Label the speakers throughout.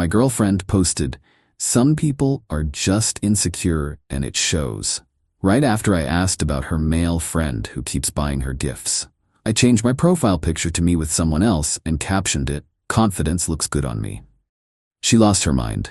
Speaker 1: My girlfriend posted, "Some people are just insecure and it shows," right after I asked about her male friend who keeps buying her gifts. I changed my profile picture to me with someone else and captioned it, "Confidence looks good on me." She lost her mind.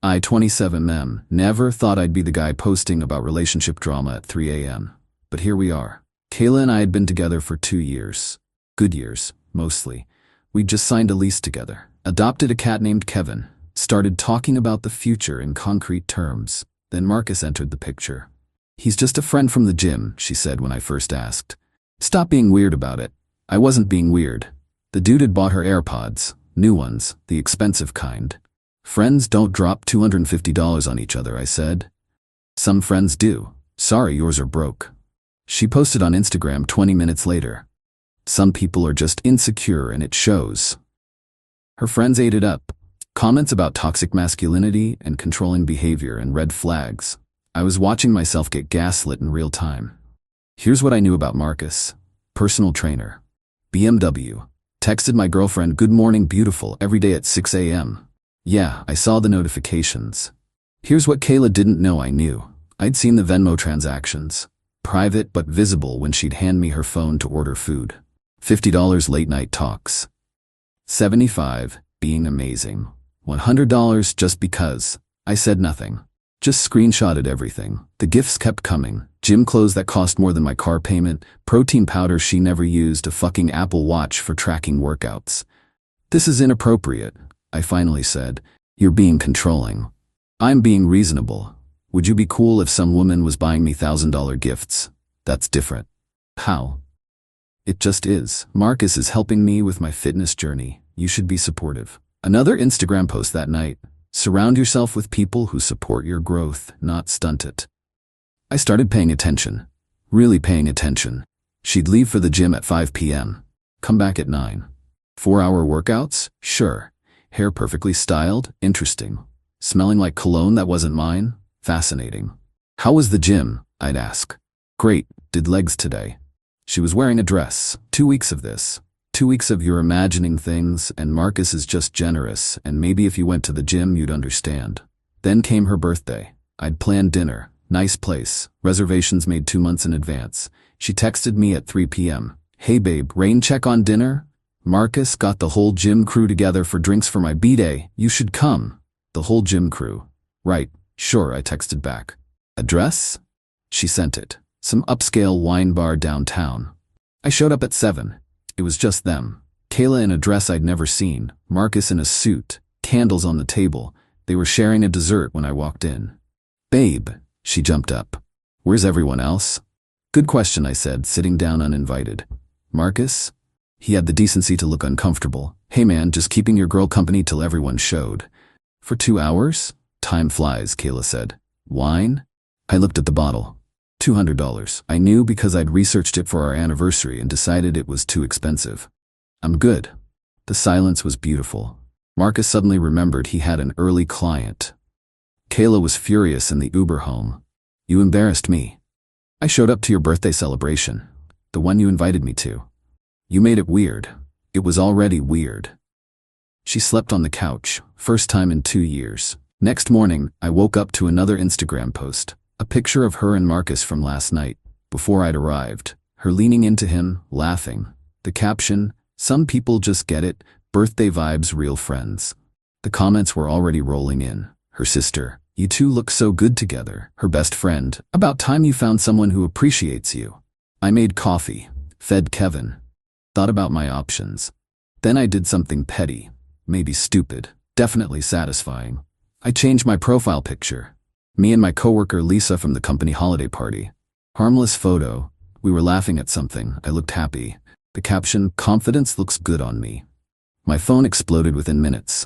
Speaker 1: I, 27M, never thought I'd be the guy posting about relationship drama at 3 a.m. But here we are. Kayla and I had been together for 2 years. Good years, mostly. We'd just signed a lease together, adopted a cat named Kevin, started talking about the future in concrete terms. Then Marcus entered the picture. "He's just a friend from the gym," she said when I first asked. "Stop being weird about it." I wasn't being weird. The dude had bought her AirPods, new ones, the expensive kind. "Friends don't drop $250 on each other," I said. "Some friends do. Sorry, yours are broke." She posted on Instagram 20 minutes later. "Some people are just insecure and it shows." Her friends ate it up. Comments about toxic masculinity and controlling behavior and red flags. I was watching myself get gaslit in real time. Here's what I knew about Marcus. Personal trainer. BMW. Texted my girlfriend, "Good morning, beautiful," every day at 6 a.m. Yeah, I saw the notifications. Here's what Kayla didn't know I knew. I'd seen the Venmo transactions. Private but visible when she'd hand me her phone to order food. $50 late night talks. $75, being amazing. $100 just because. I said nothing. Just screenshotted everything. The gifts kept coming. Gym clothes that cost more than my car payment, protein powder she never used, a fucking Apple Watch for tracking workouts. "This is inappropriate," I finally said. "You're being controlling." "I'm being reasonable. Would you be cool if some woman was buying me $1,000 gifts? That's different." "How?" "It just is. Marcus is helping me with my fitness journey. You should be supportive." Another Instagram post that night. "Surround yourself with people who support your growth, not stunt it." I started paying attention. Really paying attention. She'd leave for the gym at 5 p.m. Come back at 9. 4-hour workouts? Sure. Hair perfectly styled? Interesting. Smelling like cologne that wasn't mine? Fascinating. "How was the gym?" I'd ask. "Great. Did legs today." She was wearing a dress. 2 weeks of this. 2 weeks of you're imagining things, and Marcus is just generous, and maybe if you went to the gym you'd understand. Then came her birthday. I'd planned dinner. Nice place. Reservations made 2 months in advance. She texted me at 3 p.m. "Hey babe, rain check on dinner? Marcus got the whole gym crew together for drinks for my b-day. You should come." The whole gym crew. Right. Sure, I texted back. "Address?" She sent it. Some upscale wine bar downtown. I showed up at 7. It was just them. Kayla in a dress I'd never seen, Marcus in a suit, candles on the table. They were sharing a dessert when I walked in. "Babe," she jumped up. "Where's everyone else?" "Good question," I said, sitting down uninvited. "Marcus?" He had the decency to look uncomfortable. "Hey man, just keeping your girl company till everyone showed." "For 2 hours? Time flies," Kayla said. "Wine?" I looked at the bottle. $200. I knew because I'd researched it for our anniversary and decided it was too expensive. "I'm good." The silence was beautiful. Marcus suddenly remembered he had an early client. Kayla was furious in the Uber home. "You embarrassed me. I showed up to your birthday celebration. The one you invited me to. You made it weird. It was already weird." She slept on the couch, first time in 2 years. Next morning, I woke up to another Instagram post. A picture of her and Marcus from last night, before I'd arrived. Her leaning into him, laughing. The caption, "Some people just get it, birthday vibes, real friends." The comments were already rolling in. Her sister, "You two look so good together." Her best friend, "About time you found someone who appreciates you." I made coffee, fed Kevin, thought about my options. Then I did something petty, maybe stupid, definitely satisfying. I changed my profile picture. Me and my coworker Lisa from the company holiday party. Harmless photo. We were laughing at something. I looked happy. The caption, "Confidence looks good on me." My phone exploded within minutes.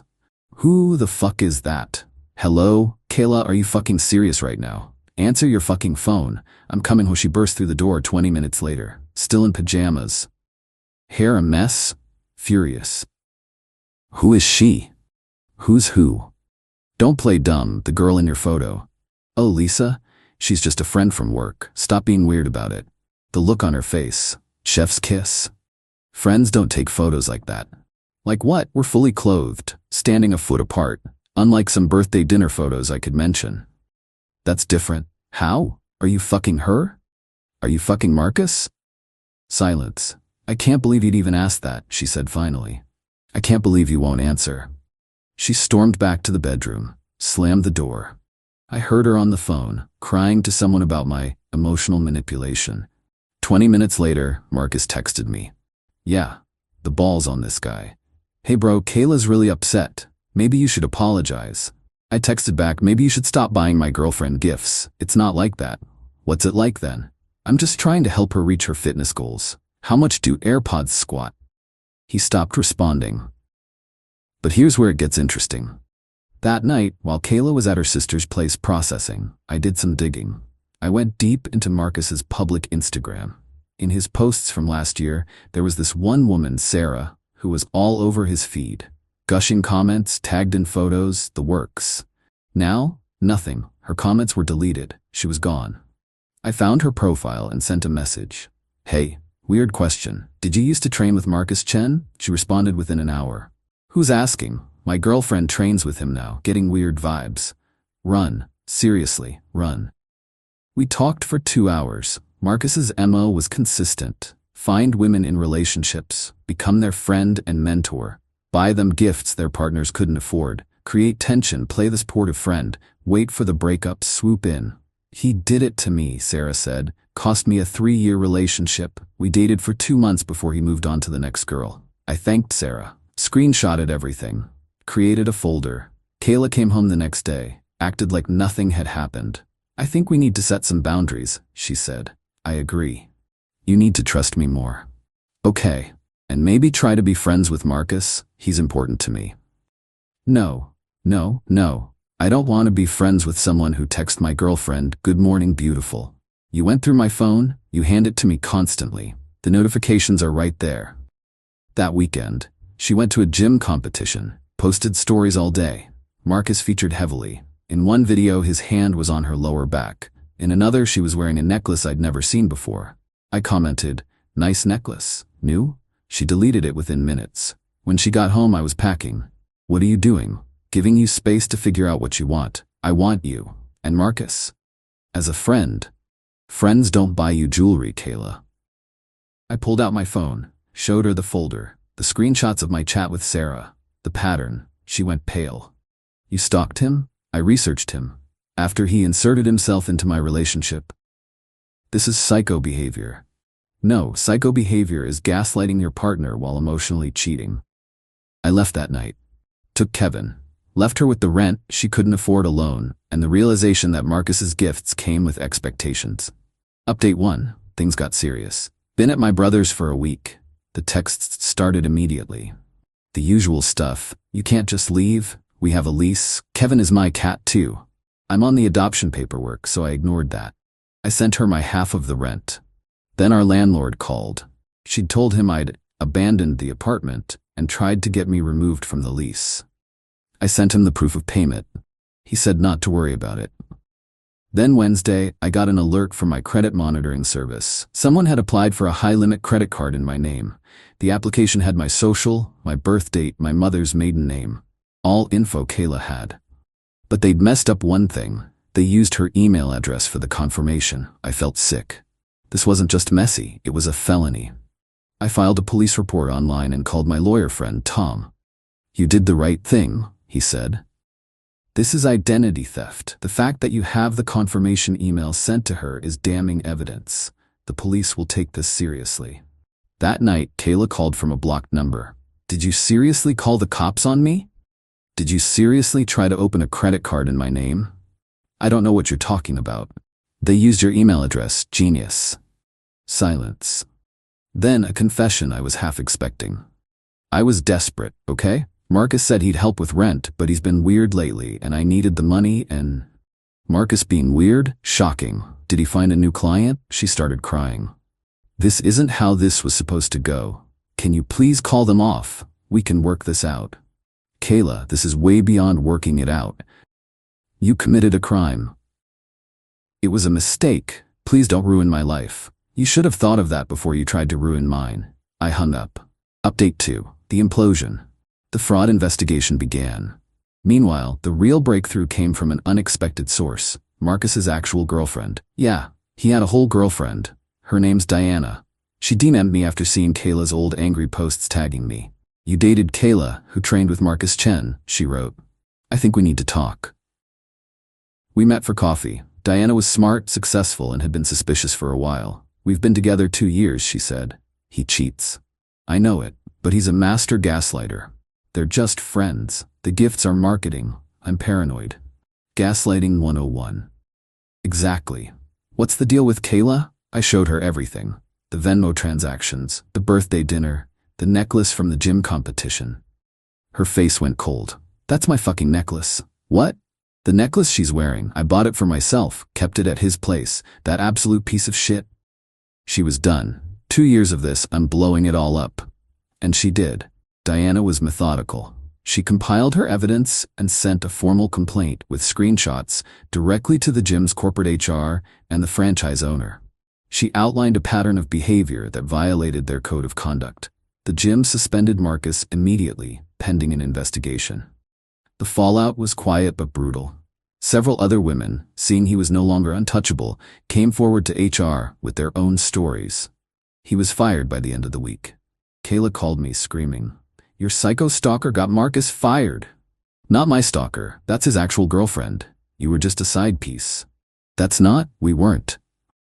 Speaker 1: "Who the fuck is that? Hello? Kayla, are you fucking serious right now? Answer your fucking phone. I'm coming home." She burst through the door 20 minutes later, still in pajamas. Hair a mess? Furious. "Who is she?" "Who's who?" "Don't play dumb, the girl in your photo." "Oh, Lisa? She's just a friend from work. Stop being weird about it." The look on her face. Chef's kiss. "Friends don't take photos like that." Like what? We're fully clothed, standing a foot apart, unlike some birthday dinner photos I could mention. That's different. How? Are you fucking her? Are you fucking Marcus? Silence. I can't believe you'd even ask that, she said finally. I can't believe you won't answer. She stormed back to the bedroom, slammed the door. I heard her on the phone, crying to someone about my emotional manipulation. 20 minutes later, Marcus texted me. Yeah, the ball's on this guy. Hey bro, Kayla's really upset. Maybe you should apologize. I texted back, maybe you should stop buying my girlfriend gifts. It's not like that. What's it like then? I'm just trying to help her reach her fitness goals. How much do AirPods squat? He stopped responding. But here's where it gets interesting. That night, while Kayla was at her sister's place processing, I did some digging. I went deep into Marcus's public Instagram. In his posts from last year, there was this one woman, Sarah, who was all over his feed. Gushing comments, tagged in photos, the works. Now, nothing. Her comments were deleted. She was gone. I found her profile and sent a message. Hey, weird question. Did you used to train with Marcus Chen? She responded within an hour. Who's asking? My girlfriend trains with him now, getting weird vibes. Run. Seriously, run. We talked for 2 hours. Marcus's MO was consistent. Find women in relationships, become their friend and mentor, buy them gifts their partners couldn't afford, create tension, play the supportive friend, wait for the breakup, swoop in. He did it to me, Sarah said. Cost me a 3-year relationship. We dated for 2 months before he moved on to the next girl. I thanked Sarah. Screenshotted everything. Created a folder. Kayla came home the next day, acted like nothing had happened. I think we need to set some boundaries, she said. I agree. You need to trust me more. Okay. And maybe try to be friends with Marcus. He's important to me. No. I don't want to be friends with someone who texts my girlfriend, "Good morning, beautiful." You went through my phone, you hand it to me constantly. The notifications are right there. That weekend, she went to a gym competition, posted stories all day. Marcus featured heavily. In one video, his hand was on her lower back. In another, she was wearing a necklace I'd never seen before. I commented, "Nice necklace. New?" She deleted it within minutes. When she got home, I was packing. What are you doing? Giving you space to figure out what you want. I want you. And Marcus. As a friend. Friends don't buy you jewelry, Kayla. I pulled out my phone, showed her the folder, the screenshots of my chat with Sarah, the pattern. She went pale. You stalked him? I researched him. After he inserted himself into my relationship. This is psycho behavior. No, psycho behavior is gaslighting your partner while emotionally cheating. I left that night. Took Kevin. Left her with the rent she couldn't afford alone, and the realization that Marcus's gifts came with expectations. Update 1. Things got serious. Been at my brother's for a week. The texts started immediately. The usual stuff. You can't just leave. We have a lease. Kevin is my cat too. I'm on the adoption paperwork, so I ignored that. I sent her my half of the rent. Then our landlord called. She'd told him I'd abandoned the apartment and tried to get me removed from the lease. I sent him the proof of payment. He said not to worry about it. Then Wednesday, I got an alert from my credit monitoring service. Someone had applied for a high-limit credit card in my name. The application had my social, my birth date, my mother's maiden name. All info Kayla had. But they'd messed up one thing. They used her email address for the confirmation. I felt sick. This wasn't just messy, it was a felony. I filed a police report online and called my lawyer friend, Tom. You did the right thing, he said. This is identity theft. The fact that you have the confirmation email sent to her is damning evidence. The police will take this seriously. That night, Kayla called from a blocked number. Did you seriously call the cops on me? Did you seriously try to open a credit card in my name? I don't know what you're talking about. They used your email address, genius. Silence. Then a confession I was half expecting. I was desperate, okay? Marcus said he'd help with rent, but he's been weird lately, and I needed the money and... Marcus being weird? Shocking. Did he find a new client? She started crying. This isn't how this was supposed to go. Can you please call them off? We can work this out. Kayla, this is way beyond working it out. You committed a crime. It was a mistake. Please don't ruin my life. You should have thought of that before you tried to ruin mine. I hung up. Update 2. The implosion. The fraud investigation began. Meanwhile, the real breakthrough came from an unexpected source, Marcus's actual girlfriend. Yeah, he had a whole girlfriend. Her name's Diana. She DM'd me after seeing Kayla's old angry posts tagging me. "You dated Kayla, who trained with Marcus Chen," she wrote. "I think we need to talk." We met for coffee. Diana was smart, successful, and had been suspicious for a while. "We've been together 2 years, she said. "He cheats." "I know it, but he's a master gaslighter. They're just friends. The gifts are marketing. I'm paranoid." Gaslighting 101. Exactly. "What's the deal with Kayla?" I showed her everything. The Venmo transactions, the birthday dinner, the necklace from the gym competition. Her face went cold. "That's my fucking necklace." "What?" "The necklace she's wearing. I bought it for myself, kept it at his place. That absolute piece of shit." She was done. 2 years of this, I'm blowing it all up. And she did. Diana was methodical. She compiled her evidence and sent a formal complaint with screenshots directly to the gym's corporate HR and the franchise owner. She outlined a pattern of behavior that violated their code of conduct. The gym suspended Marcus immediately, pending an investigation. The fallout was quiet but brutal. Several other women, seeing he was no longer untouchable, came forward to HR with their own stories. He was fired by the end of the week. Kayla called me screaming, "Your psycho stalker got Marcus fired." "Not my stalker, that's his actual girlfriend. You were just a side piece." "That's not, we weren't.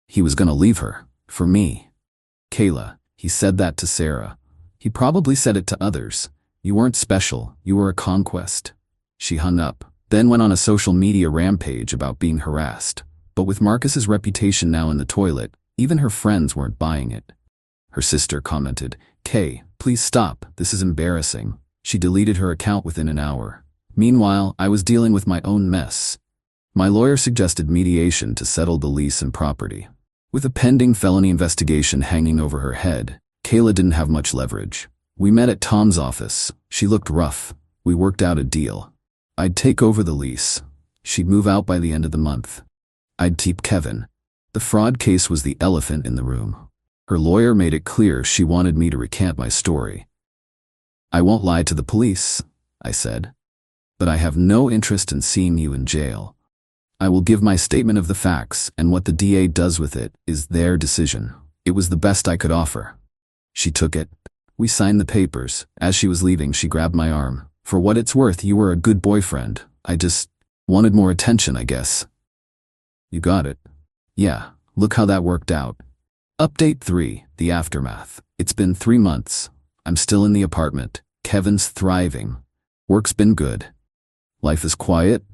Speaker 1: He was gonna leave her. For me." "Kayla, he said that to Sarah. He probably said it to others. You weren't special, you were a conquest." She hung up, then went on a social media rampage about being harassed. But with Marcus's reputation now in the toilet, even her friends weren't buying it. Her sister commented, "Kay, please stop, this is embarrassing." She deleted her account within an hour. Meanwhile, I was dealing with my own mess. My lawyer suggested mediation to settle the lease and property. With a pending felony investigation hanging over her head, Kayla didn't have much leverage. We met at Tom's office. She looked rough. We worked out a deal. I'd take over the lease. She'd move out by the end of the month. I'd keep Kevin. The fraud case was the elephant in the room. Her lawyer made it clear she wanted me to recant my story. "I won't lie to the police," I said. "But I have no interest in seeing you in jail. I will give my statement of the facts, and what the DA does with it is their decision." It was the best I could offer. She took it. We signed the papers. As she was leaving, she grabbed my arm. "For what it's worth, you were a good boyfriend. I just wanted more attention, I guess." "You got it." "Yeah, look how that worked out." Update 3, the aftermath. It's been 3 months. I'm still in the apartment. Kevin's thriving. Work's been good. Life is quiet.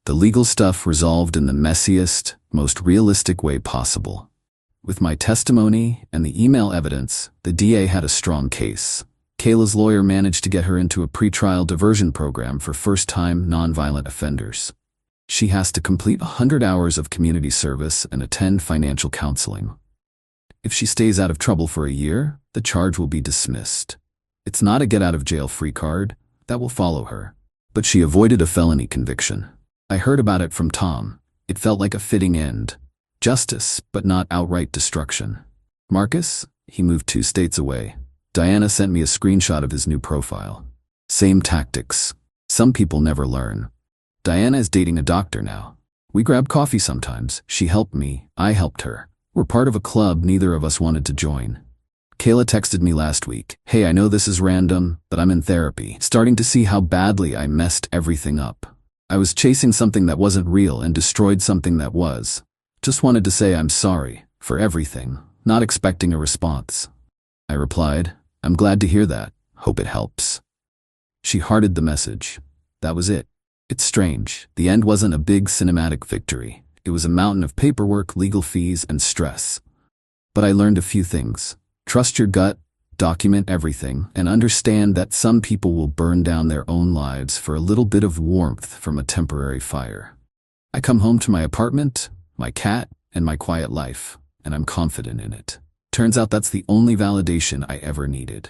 Speaker 1: The legal stuff resolved in the messiest, most realistic way possible. With my testimony and the email evidence, the DA had a strong case. Kayla's lawyer managed to get her into a pretrial diversion program for first-time nonviolent offenders. She has to complete 100 hours of community service and attend financial counseling. If she stays out of trouble for a year, the charge will be dismissed. It's not a get-out-of-jail-free card. That will follow her. But she avoided a felony conviction. I heard about it from Tom. It felt like a fitting end. Justice, but not outright destruction. Marcus? He moved 2 states away. Diana sent me a screenshot of his new profile. Same tactics. Some people never learn. Diana is dating a doctor now. We grab coffee sometimes. She helped me. I helped her. We're part of a club neither of us wanted to join. Kayla texted me last week. "Hey, I know this is random, but I'm in therapy, starting to see how badly I messed everything up. I was chasing something that wasn't real and destroyed something that was. Just wanted to say I'm sorry for everything, not expecting a response." I replied, "I'm glad to hear that. Hope it helps." She hearted the message. That was it. It's strange. The end wasn't a big cinematic victory. It was a mountain of paperwork, legal fees, and stress. But I learned a few things. Trust your gut, document everything, and understand that some people will burn down their own lives for a little bit of warmth from a temporary fire. I come home to my apartment, my cat, and my quiet life, and I'm confident in it. Turns out that's the only validation I ever needed.